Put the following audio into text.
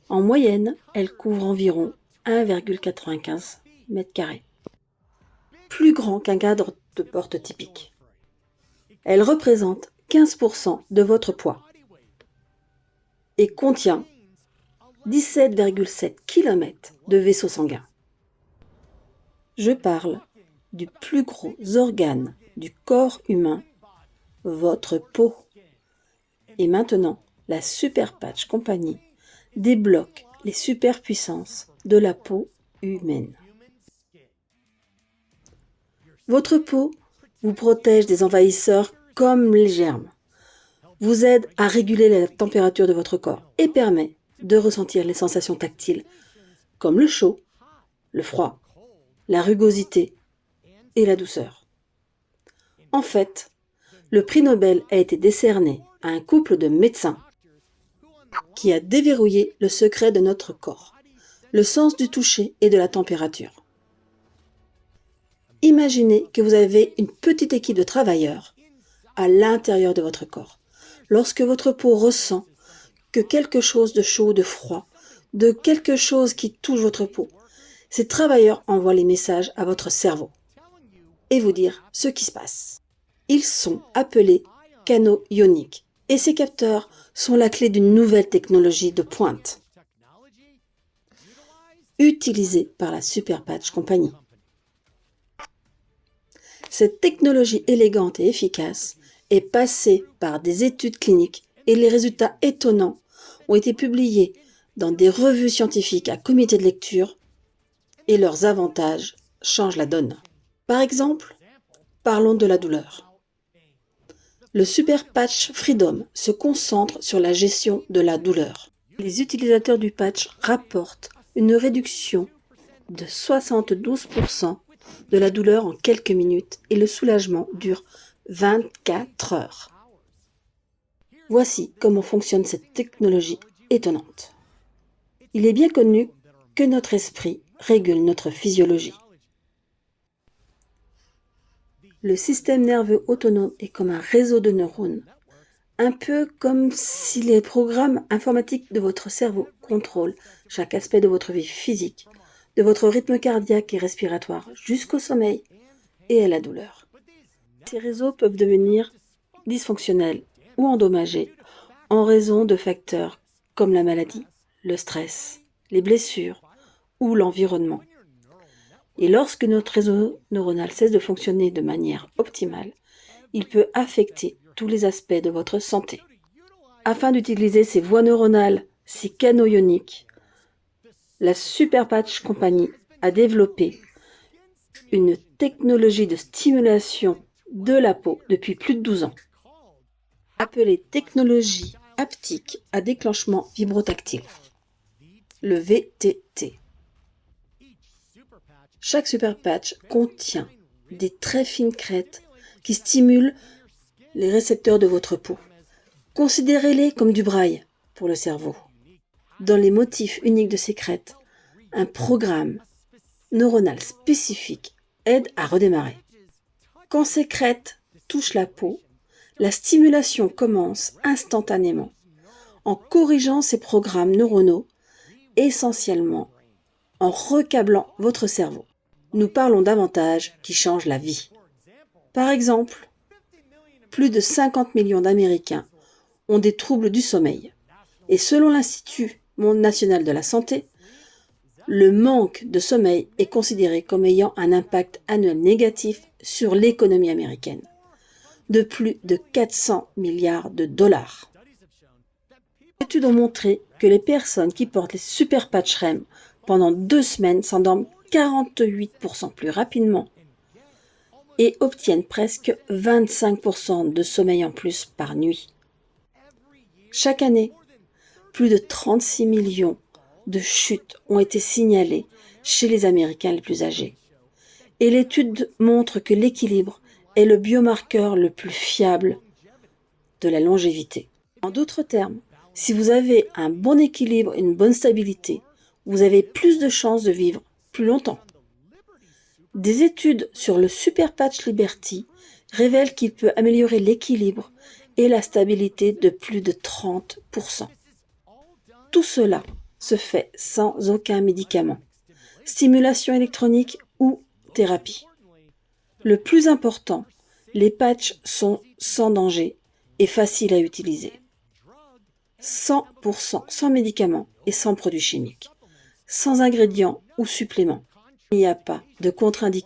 En moyenne, elle couvre environ 1,95 m², plus grand qu'un cadre de porte typique. Elle représente 15% de votre poids et contient 17,7 km de vaisseau sanguin. Je parle du plus gros organe du corps humain, votre peau. Et maintenant, la Super Patch Company débloque les superpuissances de la peau humaine. Votre peau vous protège des envahisseurs comme les germes, vous aide à réguler la température de votre corps et permet de ressentir les sensations tactiles comme le chaud, le froid, la rugosité et la douceur. En fait, le prix Nobel a été décerné à un couple de médecins qui a déverrouillé le secret de notre corps, le sens du toucher et de la température. Imaginez que vous avez une petite équipe de travailleurs à l'intérieur de votre corps. Lorsque votre peau ressent que quelque chose de chaud ou de froid, de quelque chose qui touche votre peau, ces travailleurs envoient les messages à votre cerveau et vous dire ce qui se passe. Ils sont appelés canaux ioniques et ces capteurs sont la clé d'une nouvelle technologie de pointe utilisée par la Super Patch Company. Cette technologie élégante et efficace est passée par des études cliniques et les résultats étonnants ont été publiés dans des revues scientifiques à comité de lecture et leurs avantages changent la donne. Par exemple, parlons de la douleur. Le Super Patch Freedom se concentre sur la gestion de la douleur. Les utilisateurs du patch rapportent une réduction de 72% de la douleur en quelques minutes et le soulagement dure 24 heures. Voici comment fonctionne cette technologie étonnante. Il est bien connu que notre esprit régule notre physiologie. Le système nerveux autonome est comme un réseau de neurones, un peu comme si les programmes informatiques de votre cerveau contrôlent chaque aspect de votre vie physique, de votre rythme cardiaque et respiratoire jusqu'au sommeil et à la douleur. Ces réseaux peuvent devenir dysfonctionnels ou endommagés en raison de facteurs comme la maladie, le stress, les blessures ou l'environnement. Et lorsque notre réseau neuronal cesse de fonctionner de manière optimale, il peut affecter tous les aspects de votre santé. Afin d'utiliser ces voies neuronales, ces canaux ioniques, la Super Patch Company a développé une technologie de stimulation de la peau depuis plus de 12 ans, appelée technologie haptique à déclenchement vibrotactile, le VTT. Chaque Super Patch contient des très fines crêtes qui stimulent les récepteurs de votre peau. Considérez-les comme du braille pour le cerveau. Dans les motifs uniques de ces crêtes, un programme neuronal spécifique aide à redémarrer. Quand ces crêtes touchent la peau, la stimulation commence instantanément en corrigeant ces programmes neuronaux, essentiellement en recablant votre cerveau. Nous parlons d'avantages qui changent la vie. Par exemple, plus de 50 millions d'Américains ont des troubles du sommeil. Et selon l'Institut national de la santé, le manque de sommeil est considéré comme ayant un impact annuel négatif sur l'économie américaine, de plus de 400 milliards de dollars. Les études ont montré que les personnes qui portent les Super Patch REM pendant 2 semaines s'endorment 48% plus rapidement et obtiennent presque 25% de sommeil en plus par nuit. Chaque année, plus de 36 millions de chutes ont été signalées chez les Américains les plus âgés. Et l'étude montre que l'équilibre est le biomarqueur le plus fiable de la longévité. En d'autres termes, si vous avez un bon équilibre et une bonne stabilité, vous avez plus de chances de vivre plus longtemps. Des études sur le Super Patch Liberty révèlent qu'il peut améliorer l'équilibre et la stabilité de plus de 30%. Tout cela se fait sans aucun médicament, stimulation électronique ou thérapie. Le plus important, les patchs sont sans danger et faciles à utiliser. 100% sans médicaments et sans produits chimiques, sans ingrédients ou suppléments. Il n'y a pas de contre-indication.